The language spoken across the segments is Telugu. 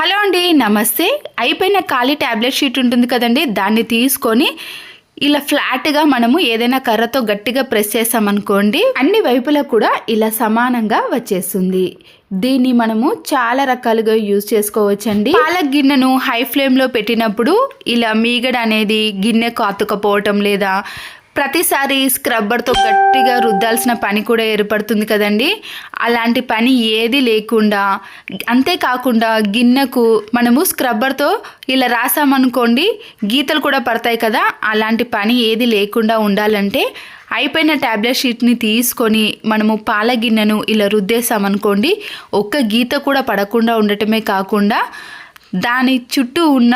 హలో అండి, నమస్తే. అయిపోయిన ఖాళీ ట్యాబ్లెట్ షీట్ ఉంటుంది కదండి, దాన్ని తీసుకొని ఇలా ఫ్లాట్గా మనము ఏదైనా కర్రతో గట్టిగా ప్రెస్ చేసామనుకోండి, అన్ని వైపులా కూడా ఇలా సమానంగా వచ్చేస్తుంది. దీన్ని మనము చాలా రకాలుగా యూజ్ చేసుకోవచ్చండి. పాల గిన్నెను హై ఫ్లేమ్లో పెట్టినప్పుడు ఇలా మీగడ అనేది గిన్నెకు అతుకపోవటం లేదా ప్రతిసారి స్క్రబ్బర్తో గట్టిగా రుద్దాల్సిన పని కూడా ఏర్పడుతుంది కదండి. అలాంటి పని ఏది లేకుండా, అంతేకాకుండా గిన్నెకు మనము స్క్రబ్బర్తో ఇలా రాసామనుకోండి గీతలు కూడా పడతాయి కదా. అలాంటి పని ఏది లేకుండా ఉండాలంటే అయిపోయిన ట్యాబ్లెట్ షీట్ని తీసుకొని మనము పాల గిన్నెను ఇలా రుద్దేసామనుకోండి, ఒక్క గీత కూడా పడకుండా ఉండటమే కాకుండా దాని చుట్టూ ఉన్న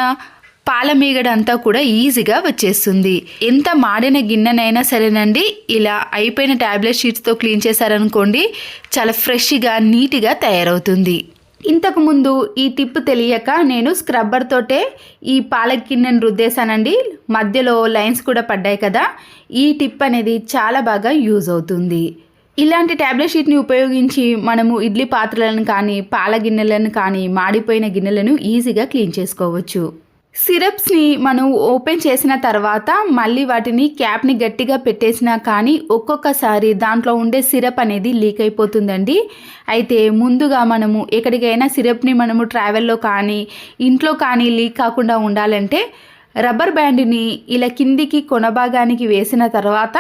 పాల మీగడ అంతా కూడా ఈజీగా వచ్చేస్తుంది. ఎంత మాడిన గిన్నెనైనా సరేనండి, ఇలా అయిపోయిన ట్యాబ్లెట్ షీట్స్తో క్లీన్ చేశారనుకోండి చాలా ఫ్రెష్గా నీట్గా తయారవుతుంది. ఇంతకుముందు ఈ టిప్ తెలియక నేను స్క్రబ్బర్ తోటే ఈ పాల గిన్నెను రుద్దేశానండి. మధ్యలో లైన్స్ కూడా పడ్డాయి కదా. ఈ టిప్ అనేది చాలా బాగా యూజ్ అవుతుంది. ఇలాంటి ట్యాబ్లెట్ షీట్ని ఉపయోగించి మనము ఇడ్లీ పాత్రలను కానీ పాల గిన్నెలను కానీ మాడిపోయిన గిన్నెలను ఈజీగా క్లీన్ చేసుకోవచ్చు. సిరప్స్ని మనం ఓపెన్ చేసిన తర్వాత మళ్ళీ వాటిని క్యాప్ని గట్టిగా పెట్టేసినా కానీ ఒక్కొక్కసారి దాంట్లో ఉండే సిరప్ అనేది లీక్ అయిపోతుందండి. అయితే ముందుగా మనము ఎక్కడికైనా సిరప్ని మనము ట్రావెల్లో కానీ ఇంట్లో కానీ లీక్ కాకుండా ఉండాలంటే రబ్బర్ బ్యాండ్ని ఇలా కిందికి కొనభాగానికి వేసిన తర్వాత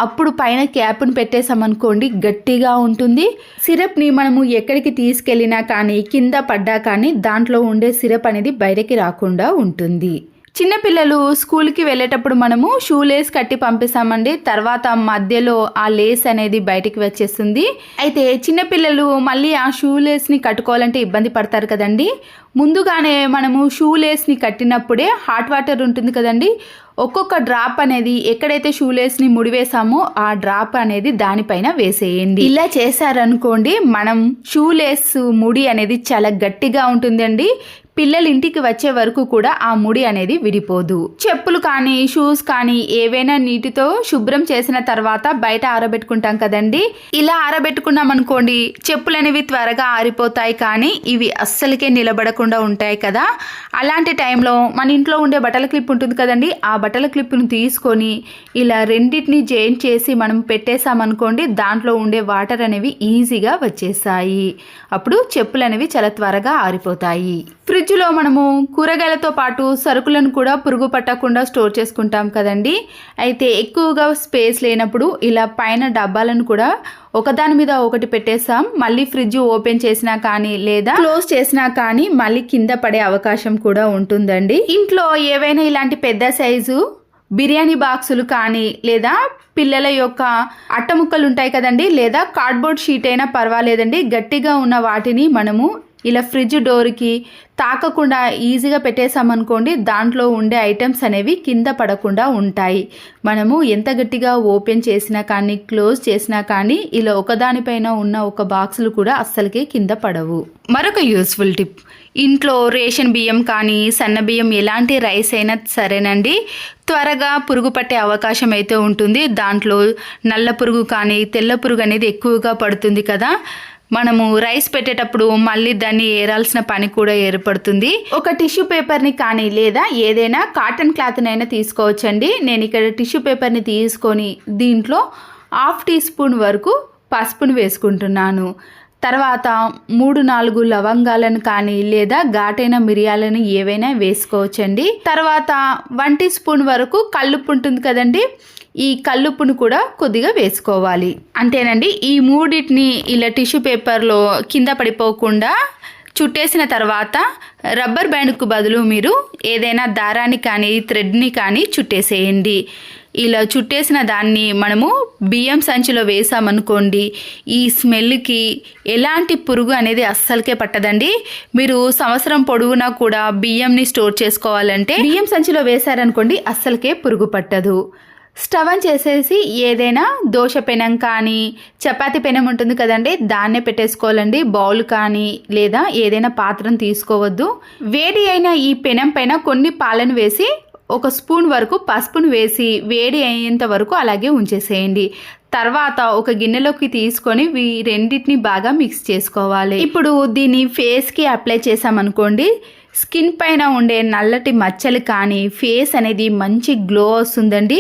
అప్పుడు పైన క్యాప్ను పెట్టేసామనుకోండి గట్టిగా ఉంటుంది. సిరప్ని మనము ఎక్కడికి తీసుకెళ్ళినా కానీ కింద పడ్డా కానీ దాంట్లో ఉండే సిరప్ అనేది బయటకి రాకుండా ఉంటుంది. చిన్నపిల్లలు స్కూల్కి వెళ్ళేటప్పుడు మనము షూ లేస్ కట్టి పంపిస్తామండి. తర్వాత మధ్యలో ఆ లేస్ అనేది బయటికి వచ్చేస్తుంది. అయితే చిన్నపిల్లలు మళ్ళీ ఆ షూ లేస్ని కట్టుకోవాలంటే ఇబ్బంది పడతారు కదండి. ముందుగానే మనము షూ లేస్ని కట్టినప్పుడే హాట్ వాటర్ ఉంటుంది కదండి, ఒక్కొక్క డ్రాప్ అనేది ఎక్కడైతే షూ లేస్ని ముడివేసామో ఆ డ్రాప్ అనేది దానిపైన వేసేయండి. ఇలా చేశారనుకోండి మనం షూ లేస్ ముడి అనేది చాలా గట్టిగా ఉంటుందండి. పిల్లలు ఇంటికి వచ్చే వరకు కూడా ఆ ముడి అనేది విడిపోదు. చెప్పులు కానీ షూస్ కానీ ఏవైనా నీటితో శుభ్రం చేసిన తర్వాత బయట ఆరబెట్టుకుంటాం కదండి. ఇలా ఆరబెట్టుకున్నాం అనుకోండి చెప్పులు అనేవి త్వరగా ఆరిపోతాయి, కానీ ఇవి అస్సలకే నిలబడకుండా ఉంటాయి కదా. అలాంటి టైంలో మన ఇంట్లో ఉండే బట్టల క్లిప్ ఉంటుంది కదండి, ఆ బట్టల క్లిప్ను తీసుకొని ఇలా రెండింటిని జాయింట్ చేసి మనం పెట్టేసామనుకోండి దాంట్లో ఉండే వాటర్ అనేవి ఈజీగా వచ్చేసాయి. అప్పుడు చెప్పులు అనేవి చాలా త్వరగా ఆరిపోతాయి. ఫ్రిడ్జ్లో మనము కూరగాయలతో పాటు సరుకులను కూడా పురుగు పట్టకుండా స్టోర్ చేసుకుంటాం కదండి. అయితే ఎక్కువగా స్పేస్ లేనప్పుడు ఇలా పైన డబ్బాలను కూడా ఒకదాని మీద ఒకటి పెట్టేసాం. మళ్ళీ ఫ్రిడ్జ్ ఓపెన్ చేసినా కానీ లేదా క్లోజ్ చేసినా కానీ మళ్ళీ కింద పడే అవకాశం కూడా ఉంటుందండి. ఇంట్లో ఏవైనా ఇలాంటి పెద్ద సైజు బిర్యానీ బాక్సులు కానీ లేదా పిల్లల యొక్క అట్టముక్కలు ఉంటాయి కదండి, లేదా కార్డ్బోర్డ్ షీట్ అయినా పర్వాలేదండి, గట్టిగా ఉన్న వాటిని మనము ఇలా ఫ్రిడ్జ్ డోర్కి తాకకుండా ఈజీగా పెట్టేసామనుకోండి దాంట్లో ఉండే ఐటమ్స్ అనేవి కింద పడకుండా ఉంటాయి. మనము ఎంత గట్టిగా ఓపెన్ చేసినా కానీ క్లోజ్ చేసినా కానీ ఇలా ఒకదానిపైన ఉన్న ఒక బాక్సులు కూడా అస్సలకే కింద పడవు. మరొక యూస్ఫుల్ టిప్, ఇంట్లో రేషన్ బియ్యం కానీ సన్న బియ్యం ఎలాంటి రైస్ అయినా సరేనండి త్వరగా పురుగు పట్టే అవకాశం అయితే ఉంటుంది. దాంట్లో నల్ల పురుగు కానీ తెల్ల పురుగు అనేది ఎక్కువగా పడుతుంది కదా. మనము రైస్ పెట్టేటప్పుడు మళ్ళీ దాన్ని ఏరాల్సిన పని కూడా ఏర్పడుతుంది. ఒక టిష్యూ పేపర్ని కానీ లేదా ఏదైనా కాటన్ క్లాత్నైనా తీసుకోవచ్చండి. నేను ఇక్కడ టిష్యూ పేపర్ని తీసుకొని దీంట్లో 1/2 టీ స్పూన్ వరకు పసుపును వేసుకుంటున్నాను. తర్వాత 3-4 లవంగాలను కానీ లేదా ఘాటైన మిరియాలను ఏవైనా వేసుకోవచ్చండి. తర్వాత 1 టీ స్పూన్ వరకు కల్లుప్పు ఉంటుంది కదండి, ఈ కల్లుప్పును కూడా కొద్దిగా వేసుకోవాలి. అంతేనండి. ఈ మూడింటిని ఇలా టిష్యూ పేపర్లో కింద పడిపోకుండా చుట్టేసిన తర్వాత రబ్బర్ బ్యాండ్కు బదులు మీరు ఏదైనా దారాన్ని కానీ థ్రెడ్ని కానీ చుట్టేసేయండి. ఇలా చుట్టేసిన దాన్ని మనము బియ్యం సంచిలో వేసామనుకోండి ఈ స్మెల్కి ఎలాంటి పురుగు అనేది అస్సలకే పట్టదండి. మీరు సంవత్సరం పొడవునా కూడా బియ్యంని స్టోర్ చేసుకోవాలంటే బియ్యం సంచిలో వేశారనుకోండి అస్సలకే పురుగు పట్టదు. స్టవ్ ఆన్ చేసేసి ఏదైనా దోశ పెనం కానీ చపాతీ పెనం ఉంటుంది కదండి దాన్నే పెట్టేసుకోవాలండి. బౌల్ కానీ లేదా ఏదైనా పాత్రను తీసుకోవద్దు. వేడి అయిన ఈ పెనం పైన కొన్ని పాలను వేసి 1 స్పూన్ వరకు పసుపును వేసి వేడి అయ్యేంత వరకు అలాగే ఉంచేసేయండి. తర్వాత ఒక గిన్నెలోకి తీసుకొని రెండింటిని బాగా మిక్స్ చేసుకోవాలి. ఇప్పుడు దీన్ని ఫేస్కి అప్లై చేసామనుకోండి, స్కిన్ పైన ఉండే నల్లటి మచ్చలు కానీ ఫేస్ అనేది మంచి గ్లో వస్తుందండి.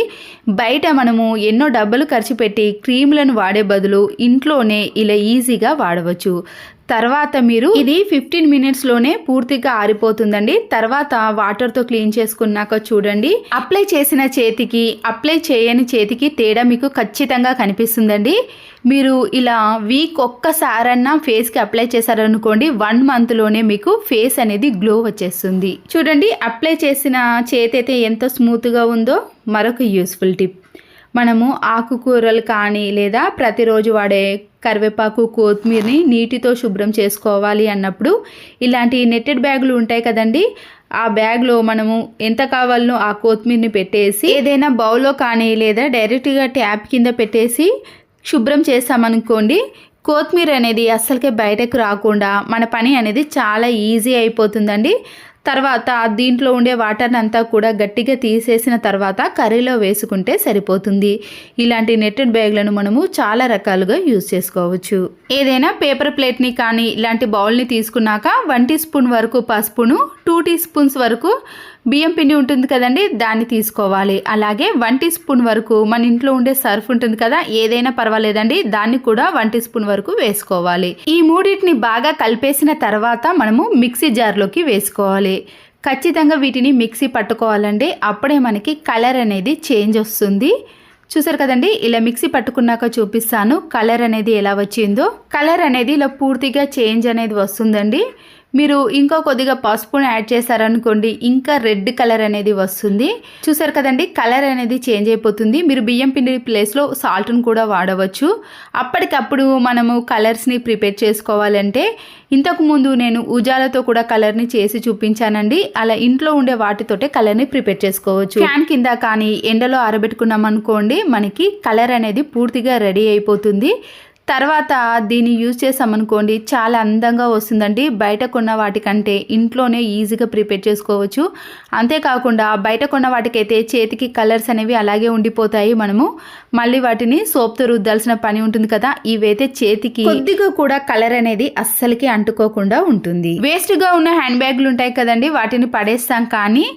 బయట మనము ఎన్నో డబ్బులు ఖర్చు పెట్టి క్రీములను వాడే బదులు ఇంట్లోనే ఇలా ఈజీగా వాడవచ్చు. తర్వాత మీరు ఇది 15 మినిట్స్లోనే పూర్తిగా ఆరిపోతుందండి. తర్వాత వాటర్తో క్లీన్ చేసుకున్నాక చూడండి, అప్లై చేసిన చేతికి అప్లై చేయని చేతికి తేడా మీకు ఖచ్చితంగా కనిపిస్తుందండి. మీరు ఇలా వీక్ ఒక్కసారన్నా ఫేస్కి అప్లై చేశారనుకోండి, 1 మంత్లోనే మీకు ఫేస్ అనేది గ్లో వచ్చేస్తుంది. చూడండి, అప్లై చేసిన చేతి అయితే ఎంత స్మూత్గా ఉందో. మరొక యూస్ఫుల్ టిప్, మనము ఆకుకూరలు కానీ లేదా ప్రతిరోజు వాడే కరివేపాకు, కొత్తిమీరని నీటితో శుభ్రం చేసుకోవాలి అన్నప్పుడు ఇలాంటి నెట్టెడ్ బ్యాగులు ఉంటాయి కదండి, ఆ బ్యాగ్లో మనము ఎంత కావాలనో ఆ కొత్తిమీరని పెట్టేసి ఏదైనా బౌల్లో కానీ లేదా డైరెక్ట్గా ట్యాప్ కింద పెట్టేసి శుభ్రం చేస్తామనుకోండి, కొత్తిమీర అనేది అస్సలకే బయటకు రాకుండా మన పని అనేది చాలా ఈజీ అయిపోతుందండి. తర్వాత దీంట్లో ఉండే వాటర్ని అంతా కూడా గట్టిగా తీసేసిన తర్వాత కర్రీలో వేసుకుంటే సరిపోతుంది. ఇలాంటి నెట్టెడ్ బ్యాగ్లను మనము చాలా రకాలుగా యూజ్ చేసుకోవచ్చు. ఏదైనా పేపర్ ప్లేట్ని కానీ ఇలాంటి బౌల్ని తీసుకున్నాక 1 టీ స్పూన్ వరకు పసుపును, 2 టీ స్పూన్స్ వరకు బియ్యం పిండి ఉంటుంది కదండి, దాన్ని తీసుకోవాలి. అలాగే 1 టీ స్పూన్ వరకు మన ఇంట్లో ఉండే సర్ఫ్ ఉంటుంది కదా, ఏదైనా పర్వాలేదండి, దాన్ని కూడా 1 టీ స్పూన్ వరకు వేసుకోవాలి. ఈ మూడింటిని బాగా కలిపేసిన తర్వాత మనము మిక్సీ జార్లోకి వేసుకోవాలి. ఖచ్చితంగా వీటిని మిక్సీ పట్టుకోవాలండి, అప్పుడే మనకి కలర్ అనేది చేంజ్ వస్తుంది. చూసారు కదండి, ఇలా మిక్సీ పట్టుకున్నాక చూపిస్తాను కలర్ అనేది ఎలా వచ్చిందో. కలర్ అనేది ఇలా పూర్తిగా చేంజ్ అనేది వస్తుందండి. మీరు ఇంకా కొద్దిగా పసుపుని యాడ్ చేశారనుకోండి, ఇంకా రెడ్ కలర్ అనేది వస్తుంది. చూసారు కదండి, కలర్ అనేది చేంజ్ అయిపోతుంది. మీరు బియ్యం పిండి ప్లేస్లో సాల్ట్ని కూడా వాడవచ్చు. అప్పటికప్పుడు మనము కలర్స్ని ప్రిపేర్ చేసుకోవాలంటే, ఇంతకుముందు నేను ఉజాలతో కూడా కలర్ని చేసి చూపించానండి. అలా ఇంట్లో ఉండే వాటితోటే కలర్ని ప్రిపేర్ చేసుకోవచ్చు. ఫ్యాన్ కింద కానీ ఎండలో ఆరబెట్టుకున్నాం అనుకోండి, మనకి కలర్ అనేది పూర్తిగా రెడీ అయిపోతుంది. తర్వాత దీన్ని యూజ్ చేసామనుకోండి, చాలా అందంగా వస్తుందండి. బయట కొన్న వాటికంటే ఇంట్లోనే ఈజీగా ప్రిపేర్ చేసుకోవచ్చు. అంతేకాకుండా బయట కొన్న వాటికైతే చేతికి కలర్స్ అనేవి అలాగే ఉండిపోతాయి. మనము మళ్ళీ వాటిని సోప్తో రుద్దాల్సిన పని ఉంటుంది కదా, ఇవైతే చేతికి కొద్దిగా కూడా కలర్ అనేది అస్సలకి అంటుకోకుండా ఉంటుంది. వేస్ట్గా ఉన్న హ్యాండ్ బ్యాగ్లు ఉంటాయి కదండి, వాటిని పడేస్తాం. కానీ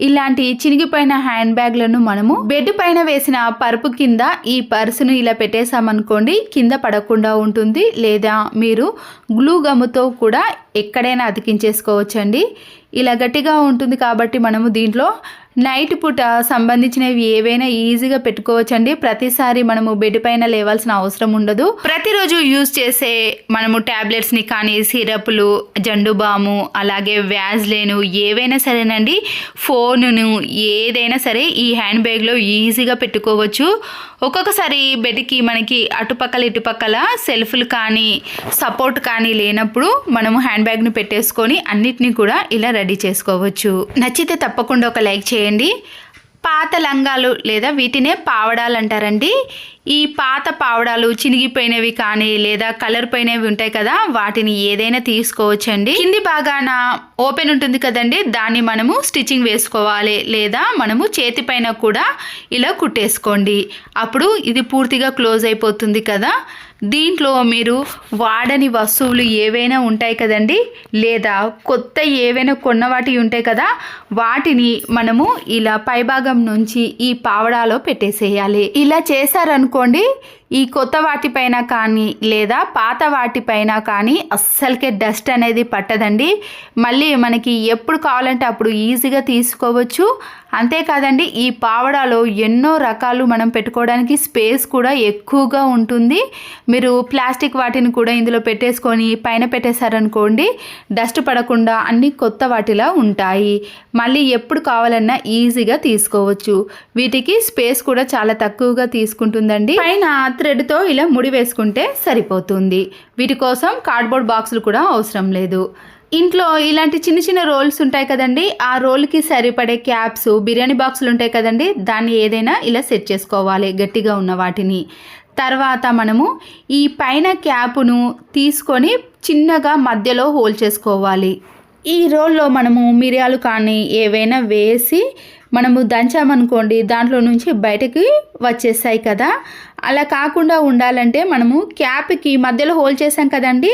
ఇలాంటి చినిగిపోయిన హ్యాండ్ బ్యాగ్లను మనము బెడ్ పైన వేసిన పరుపు కింద ఈ పర్సును ఇలా పెట్టేసామనుకోండి, కింద పడకుండా ఉంటుంది. లేదా మీరు గ్లూ గమ్ముతో కూడా ఎక్కడైనా అతికించేసుకోవచ్చండి. ఇలా గట్టిగా ఉంటుంది కాబట్టి మనము దీంట్లో నైట్ పూట సంబంధించినవి ఏవైనా ఈజీగా పెట్టుకోవచ్చండి. ప్రతిసారి మనము బెడ్ పైన లేవాల్సిన అవసరం ఉండదు. ప్రతిరోజు యూజ్ చేసే మనము ట్యాబ్లెట్స్ని కానీ, సిరప్లు, జండు బాము, అలాగే వ్యాజ్లైను ఏవైనా సరేనండి, ఫోనును ఏదైనా సరే ఈ హ్యాండ్ బ్యాగ్లో ఈజీగా పెట్టుకోవచ్చు. ఒక్కొక్కసారి బెడ్కి మనకి అటుపక్కల ఇటుపక్కల సెల్ఫ్లు కానీ సపోర్ట్ కానీ లేనప్పుడు మనము హ్యాండ్ బ్యాగ్ని పెట్టేసుకొని అన్నిటినీ కూడా ఇలా రెడీ చేసుకోవచ్చు. నచ్చితే తప్పకుండా ఒక లైక్ చేయండి. పాత లంగాలు లేదా వీటినే పావడాలు అంటారండి. ఈ పాత పావడాలు చినిగిపోయినవి కానీ లేదా కలర్ పోయినవి ఉంటాయి కదా, వాటిని ఏదైనా తీసుకోవచ్చండి. కింది భాగాన ఓపెన్ ఉంటుంది కదండి, దాన్ని మనము స్టిచ్చింగ్ వేసుకోవాలి. లేదా మనము చేతి పైన కూడా ఇలా కుట్టేసుకోండి, అప్పుడు ఇది పూర్తిగా క్లోజ్ అయిపోతుంది కదా. దీంట్లో మీరు వాడని వస్తువులు ఏవైనా ఉంటాయి కదండి, లేదా కొత్త ఏవైనా కొన్న వాటి ఉంటాయి కదా, వాటిని మనము ఇలా పైభాగం నుంచి ఈ పావడాలో పెట్టేసేయాలి. ఇలా చేశారనుకోండి, ఈ కొత్త వాటిపైన కానీ లేదా పాత వాటిపైన కానీ అస్సలకే డస్ట్ అనేది పట్టదండి. మళ్ళీ మనకి ఎప్పుడు కావాలంటే అప్పుడు ఈజీగా తీసుకోవచ్చు. అంతేకాదండి, ఈ పావడాలో ఎన్నో రకాలు మనం పెట్టుకోవడానికి స్పేస్ కూడా ఎక్కువగా ఉంటుంది. మీరు ప్లాస్టిక్ వాటిని కూడా ఇందులో పెట్టేసుకొని పైన పెట్టేశారనుకోండి, డస్ట్ పడకుండా అన్ని కొత్త వాటిలా ఉంటాయి. మళ్ళీ ఎప్పుడు కావాలన్నా ఈజీగా తీసుకోవచ్చు. వీటికి స్పేస్ కూడా చాలా తక్కువగా తీసుకుంటుందండి. పైన థ్రెడ్తో ఇలా ముడి వేసుకుంటే సరిపోతుంది. వీటి కోసం కార్డ్బోర్డ్ బాక్సులు కూడా అవసరం లేదు. ఇంట్లో ఇలాంటి చిన్న చిన్న రోల్స్ ఉంటాయి కదండి, ఆ రోల్కి సరిపడే క్యాప్స్, బిర్యానీ బాక్సులు ఉంటాయి కదండి, దాన్ని ఏదైనా ఇలా సెట్ చేసుకోవాలి గట్టిగా ఉన్న వాటిని. తర్వాత మనము ఈ పైన క్యాప్ను తీసుకొని చిన్నగా మధ్యలో హోల్ చేసుకోవాలి. ఈ రోల్లో మనము మిరియాలు కానీ ఏవైనా వేసి మనము దంచామనుకోండి, దాంట్లో నుంచి బయటకి వచ్చేస్తాయి కదా, అలా కాకుండా ఉండాలంటే మనము క్యాప్కి మధ్యలో హోల్ చేసాం కదండి,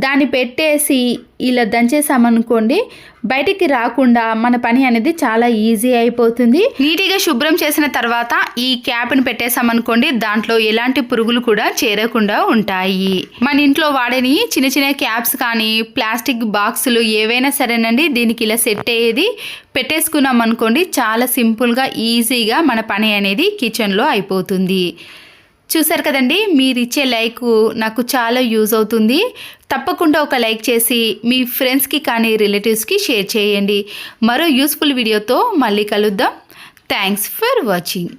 దాన్ని పెట్టేసి ఇలా దంచేసామనుకోండి బయటికి రాకుండా మన పని అనేది చాలా ఈజీ అయిపోతుంది. నీట్గా శుభ్రం చేసిన తర్వాత ఈ క్యాప్ని పెట్టేసామనుకోండి దాంట్లో ఎలాంటి పురుగులు కూడా చేరకుండా ఉంటాయి. మన ఇంట్లో వాడని చిన్న చిన్న క్యాప్స్ కానీ ప్లాస్టిక్ బాక్సులు ఏవైనా సరేనండి, దీనికి ఇలా సెట్ అయ్యేది పెట్టేసుకున్నాం అనుకోండి చాలా సింపుల్గా ఈజీగా మన పని అనేది కిచెన్లో అయిపోతుంది. చూసారు కదండి, మీరు ఇచ్చే లైక్ నాకు చాలా యూజ్ అవుతుంది. తప్పకుండా ఒక లైక్ చేసి మీ ఫ్రెండ్స్కి కానీ రిలేటివ్స్కి షేర్ చేయండి. మరో యూస్ఫుల్ వీడియోతో మళ్ళీ కలుద్దాం. Thanks for watching.